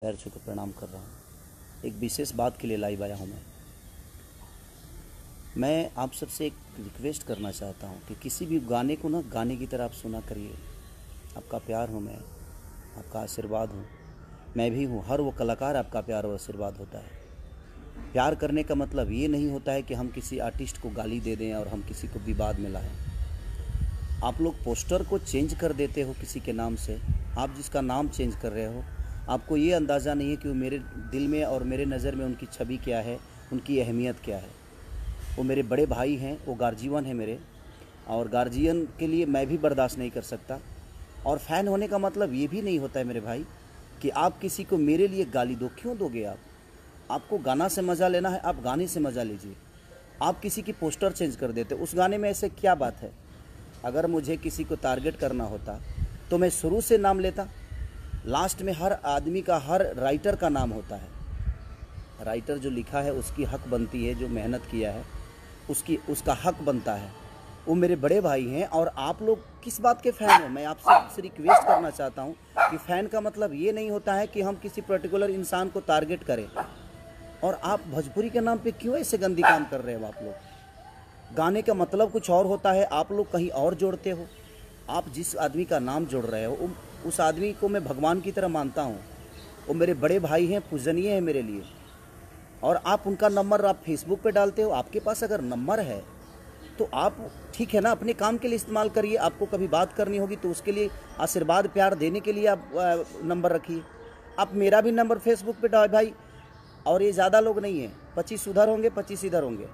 पैर छू के प्रणाम कर रहा हूँ। एक विशेष बात के लिए लाइव आया हूँ। मैं आप सबसे एक रिक्वेस्ट करना चाहता हूँ कि किसी भी गाने को ना गाने की तरह आप सुना करिए। आपका प्यार हूँ मैं, आपका आशीर्वाद हूँ, मैं भी हूँ। हर वो कलाकार आपका प्यार और आशीर्वाद होता है। प्यार करने का मतलब ये नहीं होता है कि हम किसी आर्टिस्ट को गाली दे दें और हम किसी को विवाद में लाएं। आप लोग पोस्टर को चेंज कर देते हो किसी के नाम से। आप जिसका नाम चेंज कर रहे हो, आपको ये अंदाज़ा नहीं है कि वो मेरे दिल में और मेरे नज़र में उनकी छवि क्या है, उनकी अहमियत क्या है। वो मेरे बड़े भाई हैं, वो गार्जियन है मेरे, और गार्जियन के लिए मैं भी बर्दाश्त नहीं कर सकता। और फ़ैन होने का मतलब ये भी नहीं होता है मेरे भाई कि आप किसी को मेरे लिए गाली दो। क्यों दोगे आप? आपको गाना से मज़ा लेना है, आप गाने से मज़ा लीजिए। आप किसी की पोस्टर चेंज कर देते, उस गाने में ऐसे क्या बात है? अगर मुझे किसी को टारगेट करना होता तो मैं शुरू से नाम लेता। लास्ट में हर आदमी का, हर राइटर का नाम होता है। राइटर जो लिखा है उसकी हक बनती है, जो मेहनत किया है उसका हक बनता है। वो मेरे बड़े भाई हैं। और आप लोग किस बात के फ़ैन हो? मैं आपसे रिक्वेस्ट करना चाहता हूँ कि फ़ैन का मतलब ये नहीं होता है कि हम किसी पर्टिकुलर इंसान को टारगेट करें। और आप भोजपुरी के नाम पे क्यों ऐसे गंदी काम कर रहे हो? आप लोग, गाने का मतलब कुछ और होता है, आप लोग कहीं और जोड़ते हो। आप जिस आदमी का नाम जोड़ रहे हो उस आदमी को मैं भगवान की तरह मानता हूँ। वो मेरे बड़े भाई हैं, पूजनीय है मेरे लिए। और आप उनका नंबर आप फेसबुक पे डालते हो। आपके पास अगर नंबर है तो आप, ठीक है ना, अपने काम के लिए इस्तेमाल करिए। आपको कभी बात करनी होगी तो उसके लिए आशीर्वाद प्यार देने के लिए आप नंबर रखिए। आप मेरा भी नंबर फेसबुक पे डाल भाई। और ये ज़्यादा लोग नहीं हैं, 25 उधर होंगे, 25 इधर होंगे,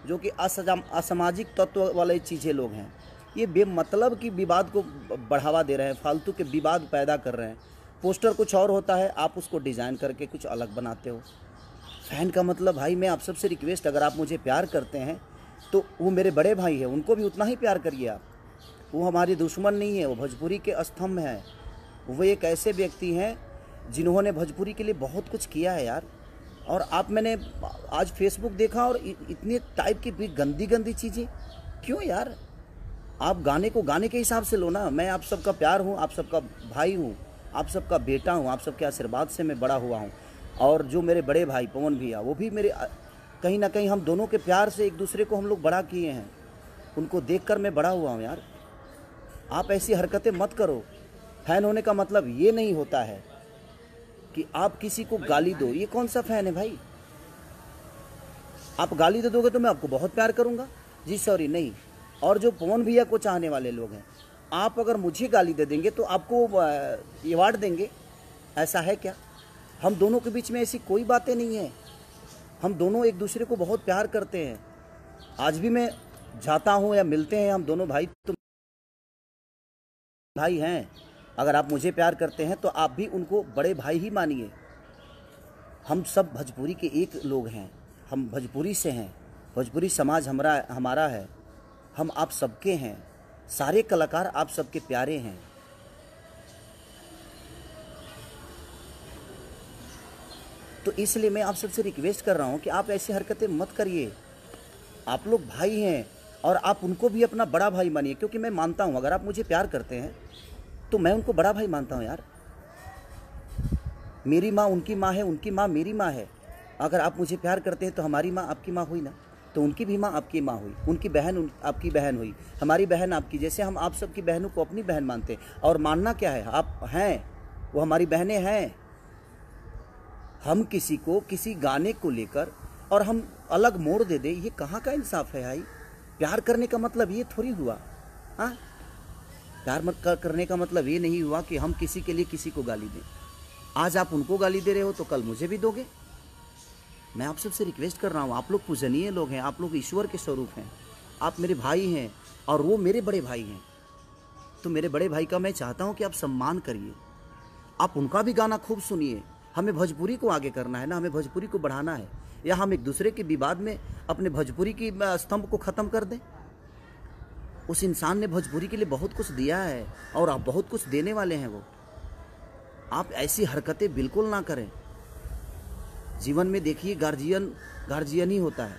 जो कि असामाजिक तत्व वाले चीज़ें लोग हैं। ये बेमतलब की विवाद को बढ़ावा दे रहे हैं, फालतू के विवाद पैदा कर रहे हैं। पोस्टर कुछ और होता है, आप उसको डिज़ाइन करके कुछ अलग बनाते हो। फ़ैन का मतलब, भाई मैं आप सबसे रिक्वेस्ट, अगर आप मुझे प्यार करते हैं तो वो मेरे बड़े भाई हैं, उनको भी उतना ही प्यार करिए आप। वो हमारे दुश्मन नहीं है, वो भोजपुरी के स्तंभ हैं। वो एक ऐसे व्यक्ति हैं जिन्होंने भोजपुरी के लिए बहुत कुछ किया है यार। और आप, मैंने आज फेसबुक देखा और इतने टाइप की भी गंदी गंदी चीज़ें क्यों यार? आप गाने को गाने के हिसाब से लो ना। मैं आप सबका प्यार हूँ, आप सबका भाई हूँ, आप सबका बेटा हूँ, आप सबके आशीर्वाद से मैं बड़ा हुआ हूँ। और जो मेरे बड़े भाई पवन भैया, वो भी मेरे, कहीं ना कहीं हम दोनों के प्यार से एक दूसरे को हम लोग बड़ा किए हैं। उनको देखकर मैं बड़ा हुआ हूँ यार। आप ऐसी हरकतें मत करो। फ़ैन होने का मतलब ये नहीं होता है कि आप किसी को गाली दो। ये कौन सा फ़ैन है भाई? आप गाली दे दोगे तो मैं आपको बहुत प्यार करूंगा जी, सॉरी नहीं। और जो पवन भैया को चाहने वाले लोग हैं, आप अगर मुझे गाली दे देंगे तो आपको अवार्ड देंगे, ऐसा है क्या? हम दोनों के बीच में ऐसी कोई बातें नहीं है। हम दोनों एक दूसरे को बहुत प्यार करते हैं। आज भी मैं जाता हूँ या मिलते हैं, हम दोनों भाई तो भाई हैं। अगर आप मुझे प्यार करते हैं तो आप भी उनको बड़े भाई ही मानिए। हम सब भोजपुरी के एक लोग हैं, हम भोजपुरी से हैं। भोजपुरी समाज हमारा है, हम आप सबके हैं। सारे कलाकार आप सबके प्यारे हैं। तो इसलिए मैं आप सबसे रिक्वेस्ट कर रहा हूं कि आप ऐसी हरकतें मत करिए। आप लोग भाई हैं और आप उनको भी अपना बड़ा भाई मानिए। क्योंकि मैं मानता हूं, अगर आप मुझे प्यार करते हैं तो मैं उनको बड़ा भाई मानता हूं यार। मेरी माँ उनकी माँ है, उनकी माँ मेरी माँ है। अगर आप मुझे प्यार करते हैं तो हमारी माँ आपकी माँ हुई ना, तो उनकी भी माँ आपकी माँ हुई, उनकी बहन आपकी बहन हुई, हमारी बहन आपकी। जैसे हम आप सबकी बहनों को अपनी बहन मानते हैं। और मानना क्या है, आप हैं, वो हमारी बहनें हैं। हम किसी को किसी गाने को लेकर और हम अलग मोड़ दे दें, ये कहाँ का इंसाफ है भाई? प्यार करने का मतलब ये थोड़ी हुआ। हाँ, प्यार करने का मतलब ये नहीं हुआ कि हम किसी के लिए किसी को गाली दें। आज आप उनको गाली दे रहे हो तो कल मुझे भी दोगे। मैं आप सबसे रिक्वेस्ट कर रहा हूँ, आप लोग पूजनीय लोग हैं, आप लोग ईश्वर के स्वरूप हैं, आप मेरे भाई हैं और वो मेरे बड़े भाई हैं। तो मेरे बड़े भाई का मैं चाहता हूँ कि आप सम्मान करिए, आप उनका भी गाना खूब सुनिए। हमें भोजपुरी को आगे करना है ना, हमें भोजपुरी को बढ़ाना है। या हम एक दूसरे के विवाद में अपने भोजपुरी की स्तंभ को ख़त्म कर दें? उस इंसान ने भोजपुरी के लिए बहुत कुछ दिया है और आप बहुत कुछ देने वाले हैं। वो, आप ऐसी हरकतें बिल्कुल ना करें। जीवन में देखिए, गार्जियन ही होता है।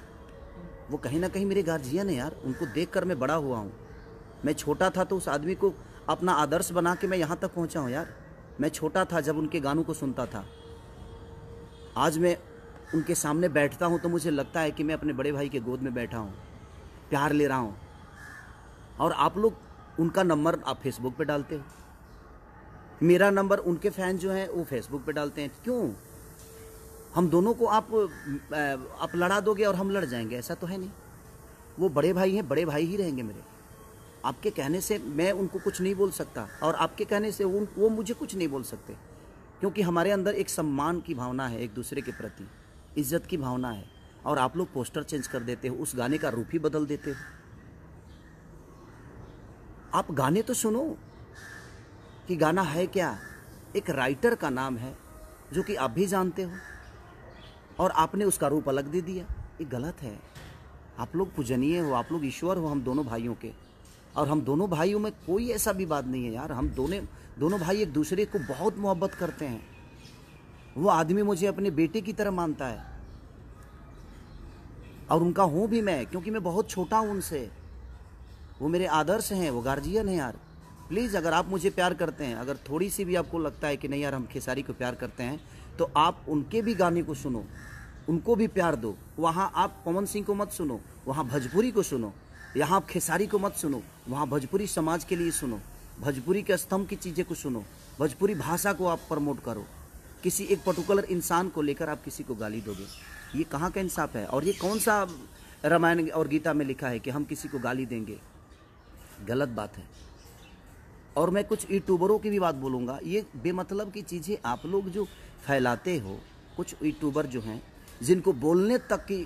वो कहीं ना कहीं मेरे गार्जियन है यार, उनको देखकर मैं बड़ा हुआ हूँ। मैं छोटा था तो उस आदमी को अपना आदर्श बना के मैं यहाँ तक पहुँचा हूँ यार। मैं छोटा था जब उनके गानों को सुनता था। आज मैं उनके सामने बैठता हूँ तो मुझे लगता है कि मैं अपने बड़े भाई के गोद में बैठा हूँ, प्यार ले रहा हूँ। और आप लोग उनका नंबर आप फेसबुक पे डालते हो, मेरा नंबर उनके फैन जो हैं वो फेसबुक पे डालते हैं। क्यों? हम दोनों को आप लड़ा दोगे और हम लड़ जाएंगे, ऐसा तो है नहीं। वो बड़े भाई हैं, बड़े भाई ही रहेंगे मेरे। आपके कहने से मैं उनको कुछ नहीं बोल सकता और आपके कहने से वो मुझे कुछ नहीं बोल सकते, क्योंकि हमारे अंदर एक सम्मान की भावना है, एक दूसरे के प्रति इज्जत की भावना है। और आप लोग पोस्टर चेंज कर देते हो, उस गाने का रूप ही बदल देते हो। आप गाने तो सुनो कि गाना है क्या। एक राइटर का नाम है जो कि आप भी जानते हो, और आपने उसका रूप अलग दे दिया। ये गलत है। आप लोग पूजनीय हो, आप लोग ईश्वर हो हम दोनों भाइयों के, और हम दोनों भाइयों में कोई ऐसा विवाद नहीं है यार। हम दोनों भाई एक दूसरे को बहुत मोहब्बत करते हैं। वो आदमी मुझे अपने बेटे की तरह मानता है और उनका हूँ भी मैं, क्योंकि मैं बहुत छोटा हूँ उनसे। वो मेरे आदर्श हैं, वो गार्जियन हैं यार। प्लीज़ अगर आप मुझे प्यार करते हैं, अगर थोड़ी सी भी आपको लगता है कि नहीं यार हम खेसारी को प्यार करते हैं, तो आप उनके भी गाने को सुनो, उनको भी प्यार दो। वहाँ आप पवन सिंह को मत सुनो, वहाँ भोजपुरी को सुनो। यहाँ आप खेसारी को मत सुनो, वहाँ भोजपुरी समाज के लिए सुनो, भोजपुरी के स्तंभ की चीज़ें को सुनो, भोजपुरी भाषा को आप प्रमोट करो। किसी एक पर्टिकुलर इंसान को लेकर आप किसी को गाली दोगे, ये कहाँ का इंसाफ है? और ये कौन सा रामायण और गीता में लिखा है कि हम किसी को गाली देंगे? गलत बात है। और मैं कुछ यूट्यूबरों की भी बात बोलूँगा। ये बेमतलब की चीज़ें आप लोग जो फैलाते हो, कुछ यूट्यूबर जो हैं जिनको बोलने तक की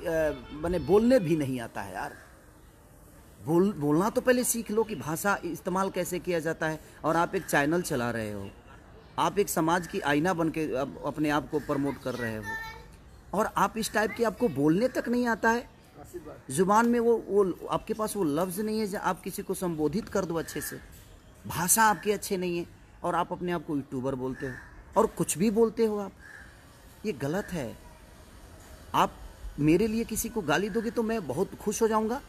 मैंने बोलने भी नहीं आता है यार। बोलना तो पहले सीख लो कि भाषा इस्तेमाल कैसे किया जाता है। और आप एक चैनल चला रहे हो, आप एक समाज की आईना बन के अपने आप को प्रमोट कर रहे हो, और आप इस टाइप के आपको बोलने तक नहीं आता है। जुबान में वो आपके पास वो लफ्ज़ नहीं है जो आप किसी को संबोधित कर दो अच्छे से। भाषा आपकी अच्छे नहीं है और आप अपने आप को यूट्यूबर बोलते हो और कुछ भी बोलते हो आप। ये गलत है। आप मेरे लिए किसी को गाली दोगे तो मैं बहुत खुश हो जाऊंगा,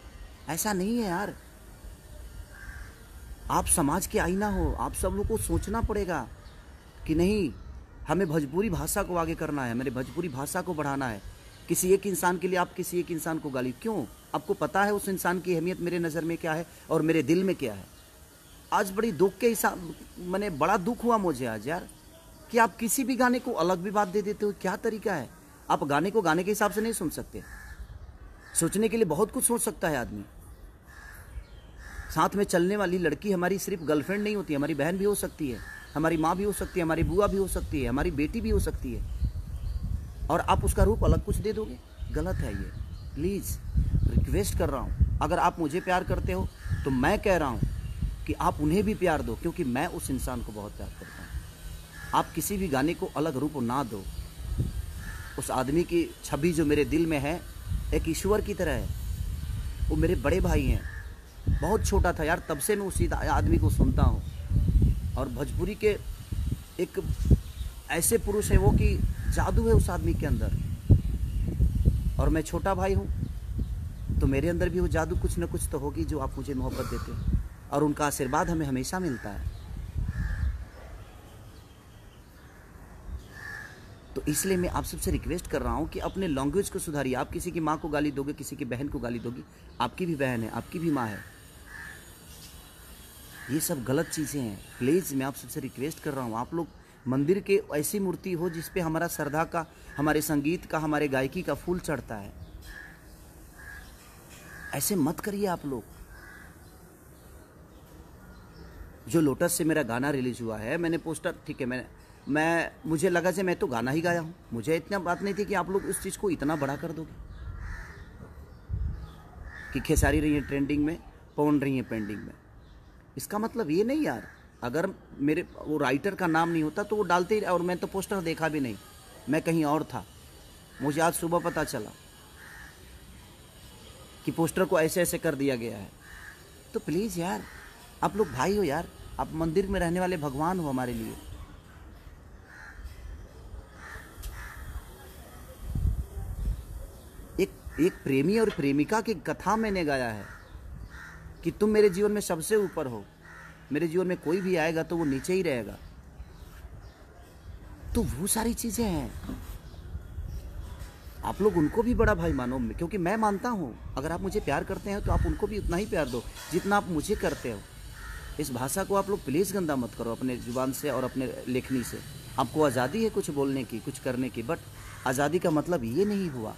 ऐसा नहीं है यार। आप समाज के आईना हो, आप सब लोग को सोचना पड़ेगा कि नहीं, हमें भोजपुरी भाषा को आगे करना है, मेरे भोजपुरी भाषा को बढ़ाना है। किसी एक इंसान के लिए आप किसी एक इंसान को गाली क्यों? आपको पता है उस इंसान की अहमियत मेरे नज़र में क्या है और मेरे दिल में क्या है। आज बड़ी दुख के हिसाब मैंने बड़ा दुख हुआ मुझे आज यार, कि आप किसी भी गाने को अलग भी बात दे देते हो। क्या तरीका है? आप गाने को गाने के हिसाब से नहीं सुन सकते। सोचने के लिए बहुत कुछ सोच सकता है आदमी। साथ में चलने वाली लड़की हमारी सिर्फ गर्लफ्रेंड नहीं होती, हमारी बहन भी हो सकती है, हमारी माँ भी हो सकती है, हमारी बुआ भी हो सकती है, हमारी बेटी भी हो सकती है, और आप उसका रूप अलग कुछ दे दोगे। गलत है ये। प्लीज़ रिक्वेस्ट कर रहा हूँ, अगर आप मुझे प्यार करते हो तो मैं कह रहा हूँ कि आप उन्हें भी प्यार दो, क्योंकि मैं उस इंसान को बहुत प्यार करता हूँ। आप किसी भी गाने को अलग रूप ना दो। उस आदमी की छवि जो मेरे दिल में है एक ईश्वर की तरह है। वो मेरे बड़े भाई हैं। बहुत छोटा था यार, तब से मैं उसी आदमी को सुनता हूँ। और भोजपुरी के एक ऐसे पुरुष है वो कि जादू है उस आदमी के अंदर, और मैं छोटा भाई हूँ तो मेरे अंदर भी वो जादू कुछ न कुछ तो होगी जो आप मुझे मोहब्बत देते हैं, और उनका आशीर्वाद हमें हमेशा मिलता है। तो इसलिए मैं आप सबसे रिक्वेस्ट कर रहा हूँ कि अपने लैंग्वेज को सुधारिए। आप किसी की माँ को गाली दोगे, किसी की बहन को गाली दोगी, आपकी भी बहन है, आपकी भी माँ है, ये सब गलत चीज़ें हैं। प्लीज़ मैं आप सबसे रिक्वेस्ट कर रहा हूँ, आप लोग मंदिर के ऐसी मूर्ति हो जिस पे हमारा श्रद्धा का, हमारे संगीत का, हमारे गायकी का फूल चढ़ता है। ऐसे मत करिए आप लोग। जो लोटस से मेरा गाना रिलीज हुआ है, मैंने पोस्टर, ठीक है, मुझे लगा कि मैं तो गाना ही गाया हूँ, मुझे इतना बात नहीं थी कि आप लोग उस चीज़ को इतना बड़ा कर दोगे कि खेसारी रही है ट्रेंडिंग में, पवन रही है पेंडिंग में। इसका मतलब ये नहीं यार, अगर मेरे वो राइटर का नाम नहीं होता तो वो डालते ही, और मैं तो पोस्टर देखा भी नहीं, मैं कहीं और था। मुझे आज सुबह पता चला कि पोस्टर को ऐसे ऐसे कर दिया गया है। तो प्लीज़ यार, आप लोग भाई हो यार, आप मंदिर में रहने वाले भगवान हो हमारे लिए। एक प्रेमी और प्रेमिका की कथा मैंने गाया है कि तुम मेरे जीवन में सबसे ऊपर हो, मेरे जीवन में कोई भी आएगा तो वो नीचे ही रहेगा। तो वो सारी चीज़ें हैं। आप लोग उनको भी बड़ा भाई मानो, क्योंकि मैं मानता हूँ अगर आप मुझे प्यार करते हैं तो आप उनको भी उतना ही प्यार दो जितना आप मुझे करते हो। इस भाषा को आप लोग प्लीज़ गंदा मत करो अपने जुबान से और अपने लेखनी से। आपको आज़ादी है कुछ बोलने की, कुछ करने की, बट आज़ादी का मतलब ये नहीं हुआ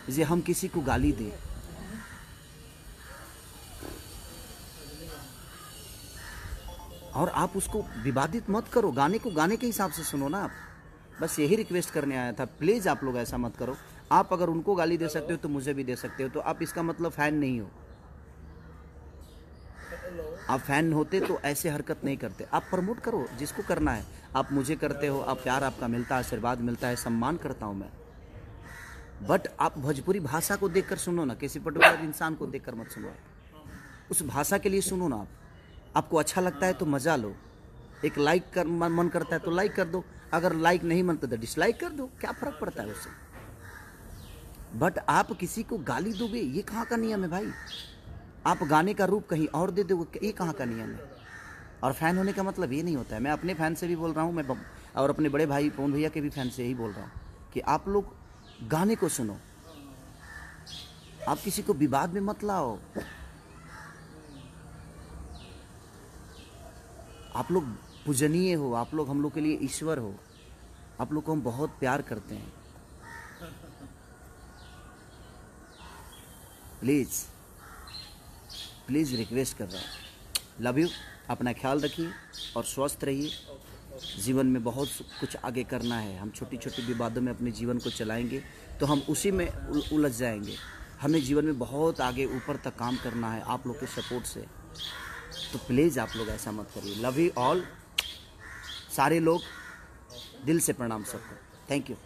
जे हम किसी को गाली दें। और आप उसको विवादित मत करो, गाने को गाने के हिसाब से सुनो ना आप। बस यही रिक्वेस्ट करने आया था, प्लीज़ आप लोग ऐसा मत करो। आप अगर उनको गाली दे सकते हो तो मुझे भी दे सकते हो, तो आप इसका मतलब फ़ैन नहीं हो। आप फ़ैन होते तो ऐसे हरकत नहीं करते। आप प्रमोट करो जिसको करना है, आप मुझे करते हो, आप प्यार आपका मिलता है, आशीर्वाद मिलता है, सम्मान करता हूँ मैं। बट आप भोजपुरी भाषा को देखकर सुनो ना, किसी पर्टिकुलर इंसान को देखकर मत सुनो। आप उस भाषा के लिए सुनो ना। आपको अच्छा लगता है तो मज़ा लो। एक लाइक कर मन करता है तो लाइक कर दो, अगर लाइक नहीं मनता तो डिसलाइक कर दो, क्या फ़र्क पड़ता है उससे। बट आप किसी को गाली दोगे, ये कहाँ का नियम है भाई। आप गाने का रूप कहीं और दे दोगे, ये कहाँ का नियम है। और फ़ैन होने का मतलब ये नहीं होता है। मैं अपने फ़ैन से भी बोल रहा हूँ, मैं और अपने बड़े भाई पवन भैया के भी फ़ैन से यही बोल रहा हूँ कि आप लोग गाने को सुनो, आप किसी को विवाद में मत लाओ। आप लोग पूजनीय हो, आप लोग हम लोग के लिए ईश्वर हो, आप लोग को हम बहुत प्यार करते हैं। प्लीज़ प्लीज़ रिक्वेस्ट कर रहा हूँ, लव यू। अपना ख्याल रखिए और स्वस्थ रहिए। जीवन में बहुत कुछ आगे करना है। हम छोटी छोटी विवादों में अपने जीवन को चलाएंगे तो हम उसी में उलझ जाएंगे। हमें जीवन में बहुत आगे ऊपर तक काम करना है आप लोग के सपोर्ट से। तो प्लीज़ आप लोग ऐसा मत करिए। लव यू ऑल, सारे लोग, दिल से प्रणाम सबको। Thank you.